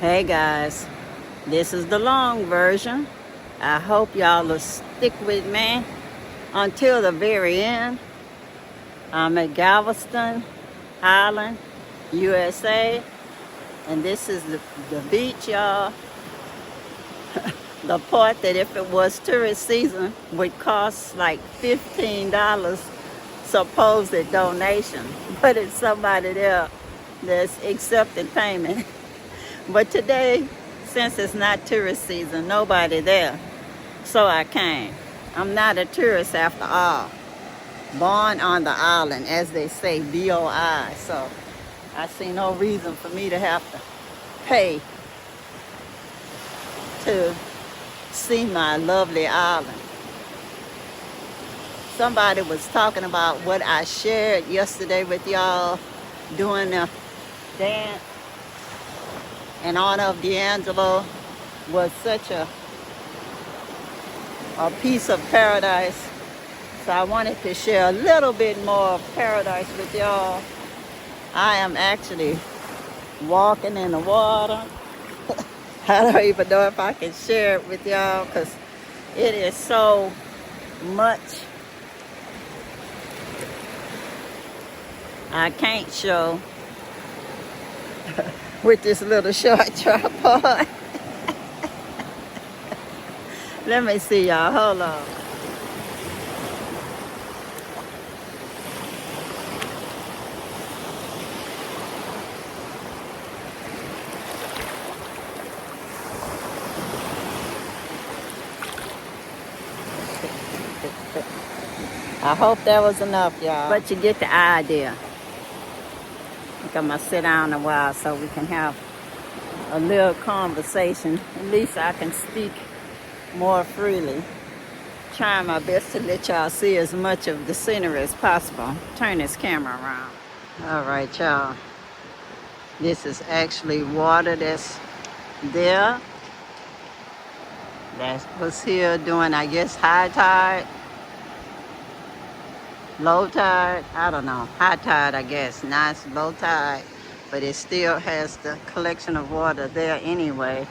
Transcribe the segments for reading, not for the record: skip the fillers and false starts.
Hey guys, this is the long version. I hope y'all will stick with me until the very end. I'm at Galveston Island, USA, and this is the beach, y'all. The part that if it was tourist season would cost like $15 supposed donation, but it's somebody there that's accepting payment. But today, since it's not tourist season, nobody there, so I came. I'm not a tourist after all. Born on the island, as they say, BOI. So I see no reason for me to have to pay to see my lovely island. Somebody was talking about what I shared yesterday with y'all doing a dance in honor of D'Angelo was such a piece of paradise. So I wanted to share a little bit more of paradise with y'all. I am actually walking in the water. I don't even know if I can share it with y'all because it is so much I can't show with this little short tripod. Let me see y'all, hold on. I hope that was enough, y'all. But you get the idea. I think I'm gonna sit down a while so we can have a little conversation. At least I can speak more freely. Trying my best to let y'all see as much of the scenery as possible. Turn this camera around. All right, y'all. This is actually water that's there. That was here during, I guess, high tide. Low tide, I don't know. High tide, I guess. Now it's low tide. But it still has the collection of water there anyway.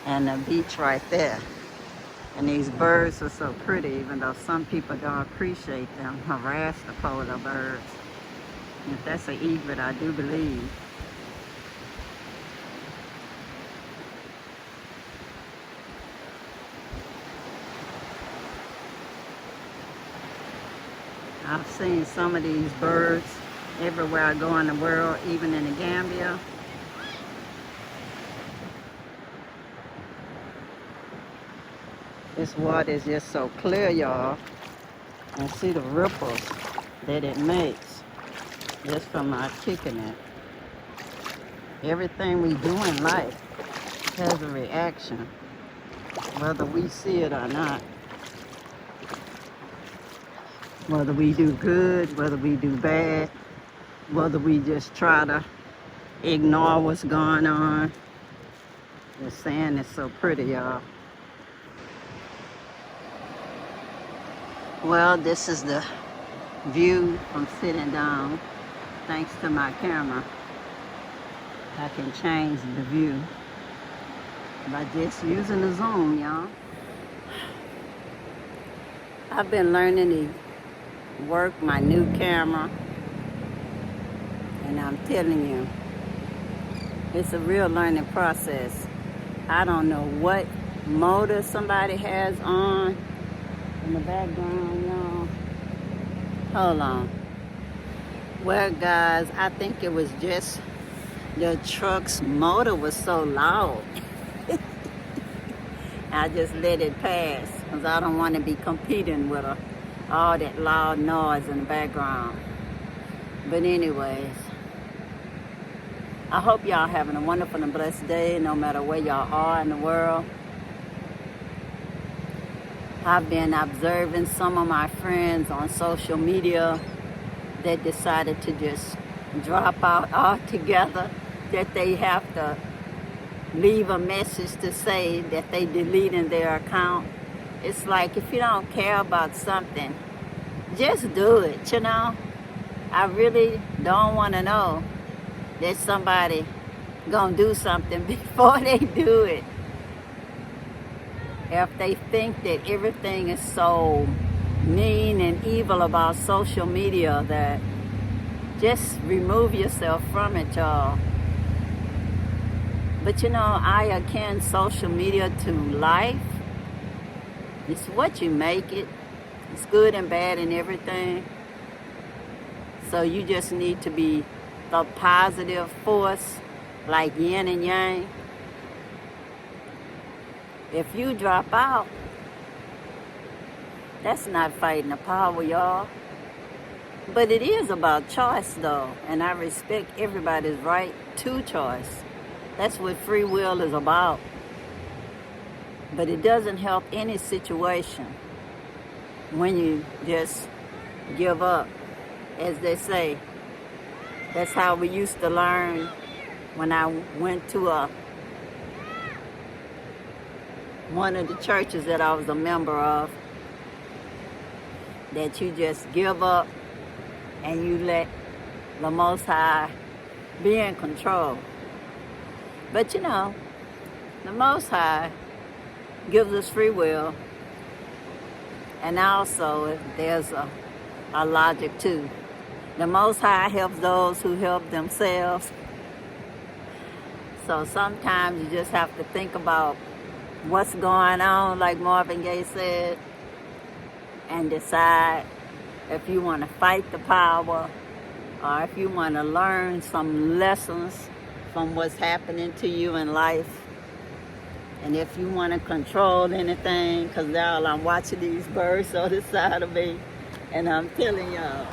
And the beach right there. And these birds are so pretty, even though some people don't appreciate them. Harass the polar birds. If that's an egret, I do believe. I've seen some of these birds everywhere I go in the world, even in the Gambia. This water is just so clear, y'all. And see the ripples that it makes just from our kicking it. Everything we do in life has a reaction, whether we see it or not. Whether we do good, whether we do bad, whether we just try to ignore what's going on. The sand is so pretty, y'all. Well, this is the view from sitting down. Thanks to my camera, I can change the view by just using the zoom, y'all. I've been learning to work my new camera, and I'm telling you, it's a real learning process. I don't know what motor somebody has on in the background, y'all. Hold on. Well, guys, I think it was just the truck's motor was so loud. I just let it pass because I don't want to be competing with all that loud noise in the background. But anyways, I hope y'all having a wonderful and blessed day no matter where y'all are in the world. I've been observing some of my friends on social media that decided to just drop out altogether, that they have to leave a message to say that they deleting their account. It's like, if you don't care about something, just do it, you know? I really don't want to know that somebody gonna do something before they do it. If they think that everything is so mean and evil about social media, that just remove yourself from it, y'all. But you know, I akin social media to life. It's what you make it. It's good and bad and everything. So you just need to be the positive force, like yin and yang. If you drop out, that's not fighting the power, y'all. But it is about choice, though, and I respect everybody's right to choice. That's what free will is about. But it doesn't help any situation when you just give up. As they say, that's how we used to learn when I went to one of the churches that I was a member of, that you just give up and you let the Most High be in control. But you know, the Most High gives us free will, and also there's a logic too. The Most High helps those who help themselves. So sometimes you just have to think about what's going on, like Marvin Gaye said, and decide if you want to fight the power or if you want to learn some lessons from what's happening to you in life. And if you want to control anything, because now I'm watching these birds on the side of me, and I'm telling y'all,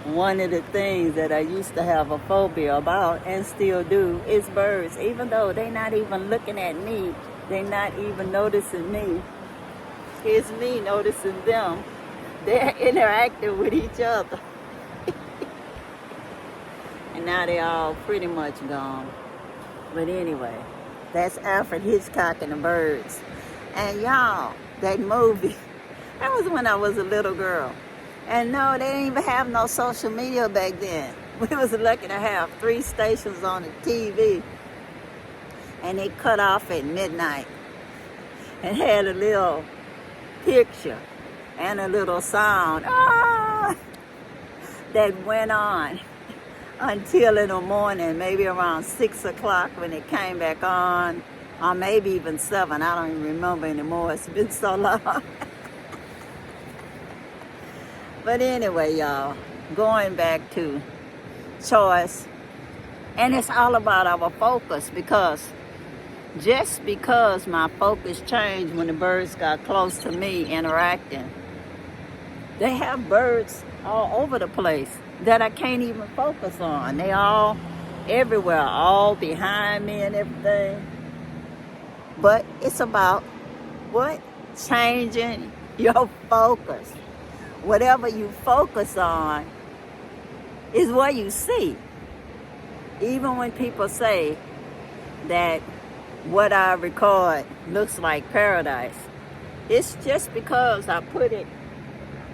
one of the things that I used to have a phobia about and still do is birds. Even though they're not even looking at me, they're not even noticing me. It's me noticing them. They're interacting with each other. And now they're all pretty much gone. But anyway, that's Alfred Hitchcock and the Birds. And y'all, that movie, that was when I was a little girl. And no, they didn't even have no social media back then. We was lucky to have 3 stations on the TV. And they cut off at midnight. And had a little picture and a little sound that went on until in the morning, maybe around 6 o'clock when it came back on, or maybe even 7. I don't even remember anymore. It's been so long. But anyway, y'all, going back to choice, and it's all about our focus, because just because my focus changed when the birds got close to me interacting, they have birds all over the place that I can't even focus on. They all everywhere, all behind me and everything. But it's about what? Changing your focus. Whatever you focus on is what you see. Even when people say that what I record looks like paradise, it's just because I put it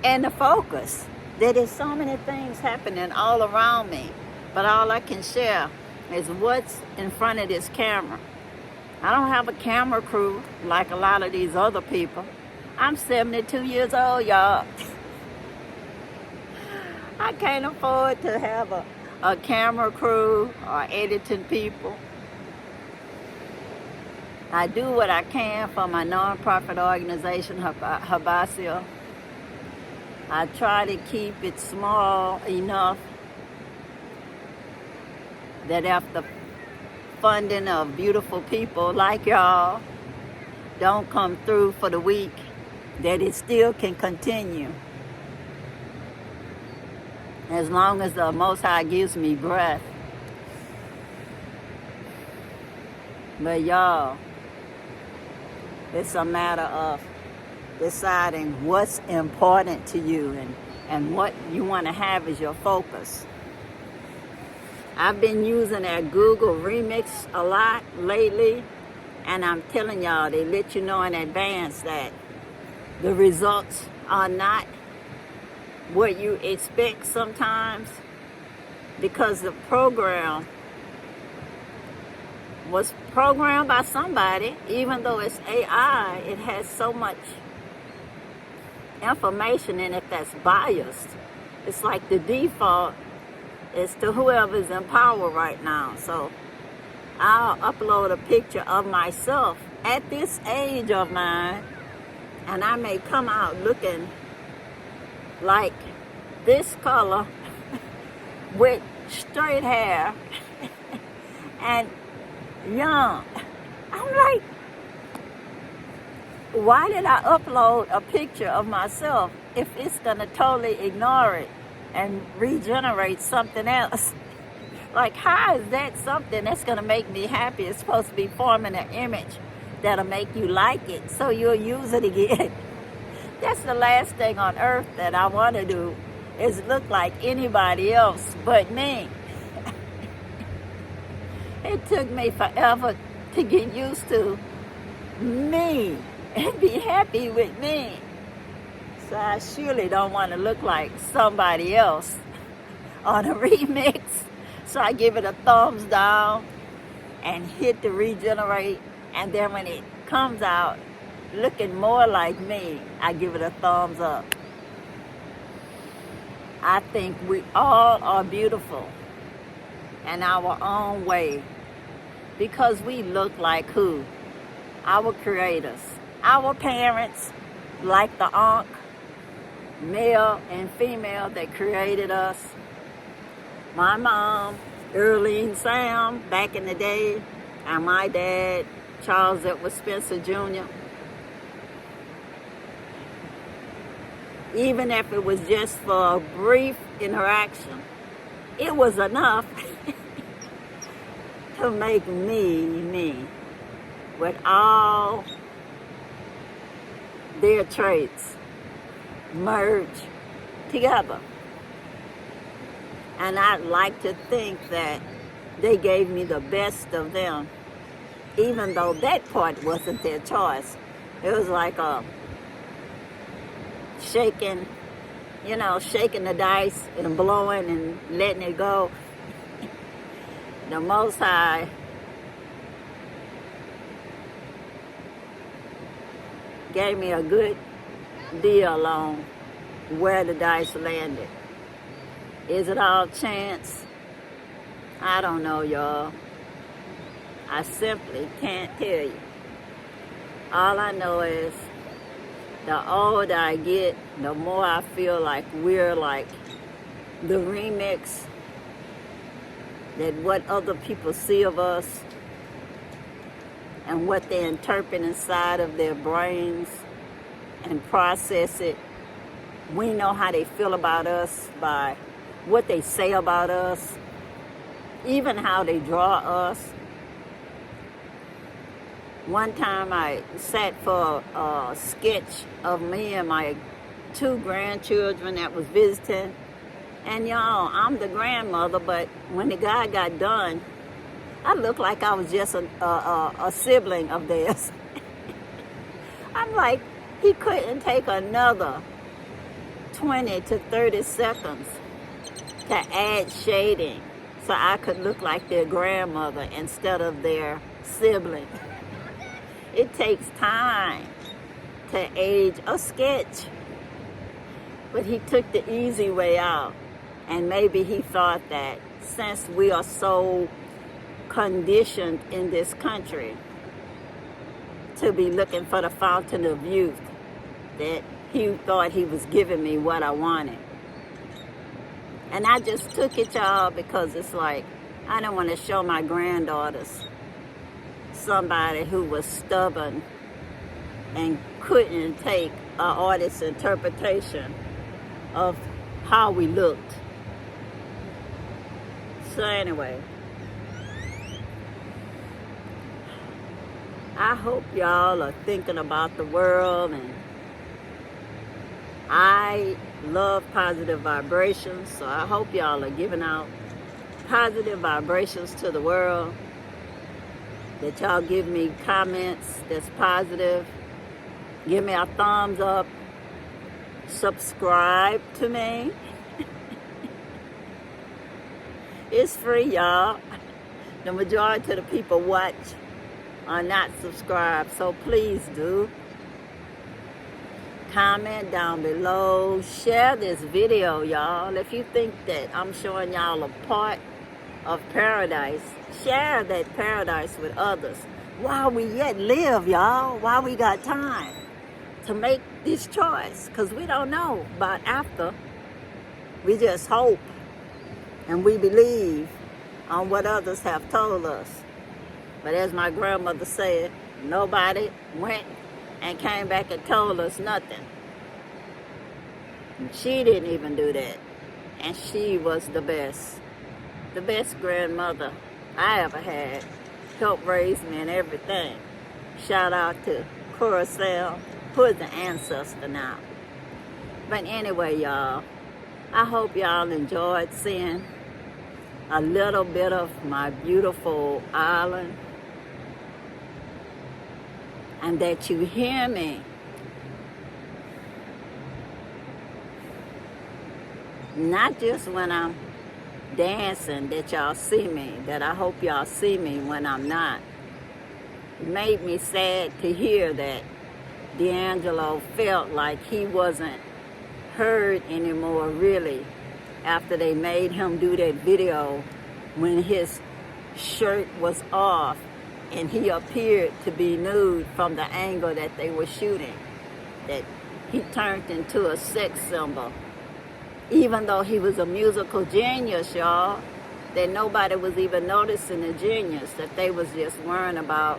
in the focus. There's so many things happening all around me, but all I can share is what's in front of this camera. I don't have a camera crew like a lot of these other people. I'm 72 years old, y'all. I can't afford to have a camera crew or editing people. I do what I can for my nonprofit organization, Habasia. I try to keep it small enough that if the funding of beautiful people like y'all don't come through for the week, that it still can continue. As long as the Most High gives me breath. But y'all, it's a matter of deciding what's important to you and what you want to have as your focus. I've been using that Google Remix a lot lately, and I'm telling y'all, they let you know in advance that the results are not what you expect sometimes, because the program was programmed by somebody. Even though it's AI, it has so much information in it that's biased. It's like the default is to whoever's in power right now. So I'll upload a picture of myself at this age of mine, and I may come out looking like this color with straight hair and young. I'm like, why did I upload a picture of myself if it's gonna totally ignore it and regenerate something else? Like, how is that something that's gonna make me happy? It's supposed to be forming an image that'll make you like it, so you'll use it again. That's the last thing on earth that I want to do, is look like anybody else but me. It took me forever to get used to me and be happy with me. So I surely don't want to look like somebody else on a remix. So I give it a thumbs down and hit the regenerate. And then when it comes out looking more like me, I give it a thumbs up. I think we all are beautiful in our own way, because we look like who? Our creators. Our parents, like the Ankh, male and female, that created us. My mom, Earlene Sam, back in the day, and my dad, Charles Edward Spencer Jr. Even if it was just for a brief interaction, it was enough to make me, me, with all their traits merge together. And I'd like to think that they gave me the best of them, even though that part wasn't their choice. It was like a shaking the dice and blowing and letting it go. The Most High gave me a good deal on where the dice landed. Is it all chance? I don't know, y'all. I simply can't tell you. All I know is the older I get, the more I feel like we're like the remix, that what other people see of us and what they interpret inside of their brains and process it. We know how they feel about us by what they say about us, even how they draw us. One time I sat for a sketch of me and my 2 grandchildren that was visiting. And y'all, I'm the grandmother, but when the guy got done, I looked like I was just a sibling of theirs. I'm like, he couldn't take another 20 to 30 seconds to add shading so I could look like their grandmother instead of their sibling. It takes time to age a sketch. But he took the easy way out. And maybe he thought that since we are so conditioned in this country to be looking for the fountain of youth, that he thought he was giving me what I wanted. And I just took it, y'all, because it's like, I don't want to show my granddaughters somebody who was stubborn and couldn't take an artist's interpretation of how we looked. So anyway, I hope y'all are thinking about the world, and I love positive vibrations, so I hope y'all are giving out positive vibrations to the world, that y'all give me comments that's positive, give me a thumbs up, subscribe to me. It's free, y'all. The majority of the people watch are not subscribed, so please do. Comment down below. Share this video, y'all. If you think that I'm showing y'all a part of paradise, share that paradise with others while we yet live, y'all, while we got time to make this choice, because we don't know about after. We just hope and we believe on what others have told us. But as my grandmother said, nobody went and came back and told us nothing. And she didn't even do that. And she was the best grandmother I ever had. Helped raise me and everything. Shout out to Curacao, who is the ancestor now. But anyway, y'all, I hope y'all enjoyed seeing a little bit of my beautiful island, and that you hear me. Not just when I'm dancing that y'all see me, that I hope y'all see me when I'm not. It made me sad to hear that D'Angelo felt like he wasn't heard anymore, really, after they made him do that video when his shirt was off and he appeared to be nude from the angle that they were shooting, that he turned into a sex symbol. Even though he was a musical genius, y'all, that nobody was even noticing the genius, that they was just worrying about,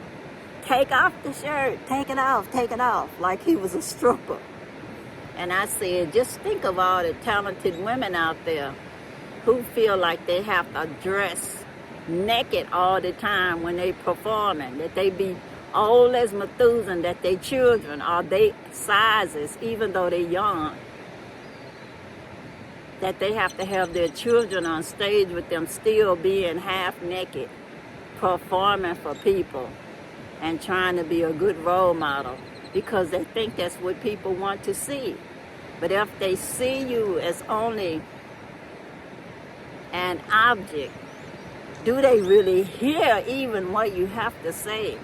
take off the shirt, take it off, like he was a stripper. And I said, just think of all the talented women out there who feel like they have to dress naked all the time when they performing, that they be old as Methuselah, that they children are they sizes, even though they're young, that they have to have their children on stage with them still being half naked, performing for people and trying to be a good role model, because they think that's what people want to see. But if they see you as only an object, do they really hear even what you have to say?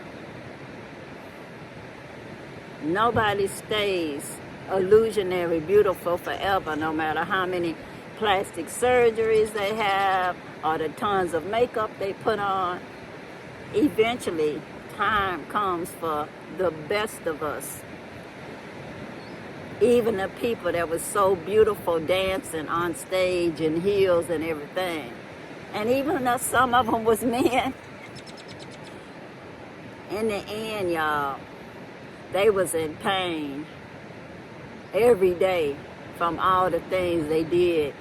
Nobody stays illusionary beautiful forever, no matter how many plastic surgeries they have or the tons of makeup they put on. Eventually, time comes for the best of us. Even the people that was so beautiful dancing on stage in heels and everything. And even though some of them was men, in the end, y'all, they was in pain every day from all the things they did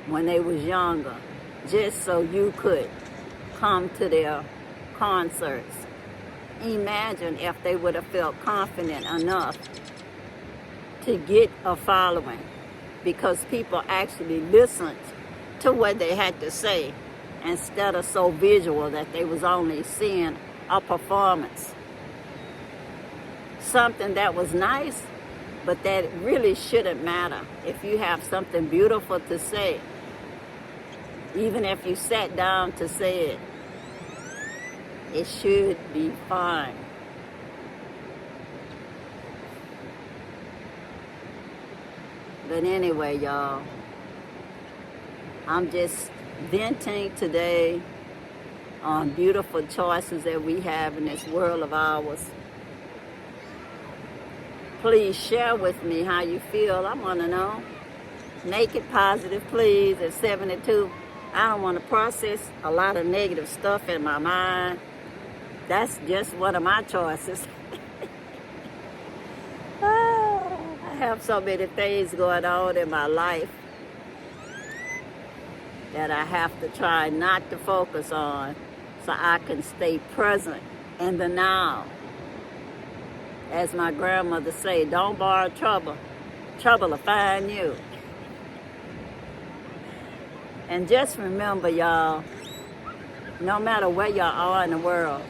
when they was younger, just so you could come to their concerts. Imagine if they would have felt confident enough to get a following, because people actually listened to what they had to say instead of so visual that they was only seeing a performance. Something that was nice, but that really shouldn't matter. If you have something beautiful to say, even if you sat down to say it, it should be fine. But anyway, y'all, I'm just venting today on beautiful choices that we have in this world of ours. Please share with me how you feel. I want to know. Make it positive, please. At 72, I don't want to process a lot of negative stuff in my mind. That's just one of my choices. I have so many things going on in my life that I have to try not to focus on, so I can stay present in the now. As my grandmother say, don't borrow trouble. Trouble will find you. And just remember, y'all, no matter where y'all are in the world,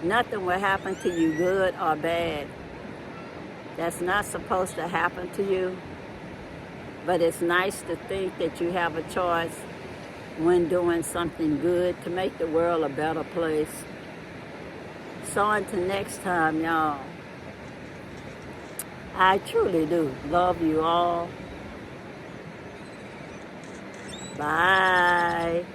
nothing will happen to you, good or bad, that's not supposed to happen to you. But it's nice to think that you have a choice when doing something good to make the world a better place. So until next time, y'all, I truly do love you all. Bye.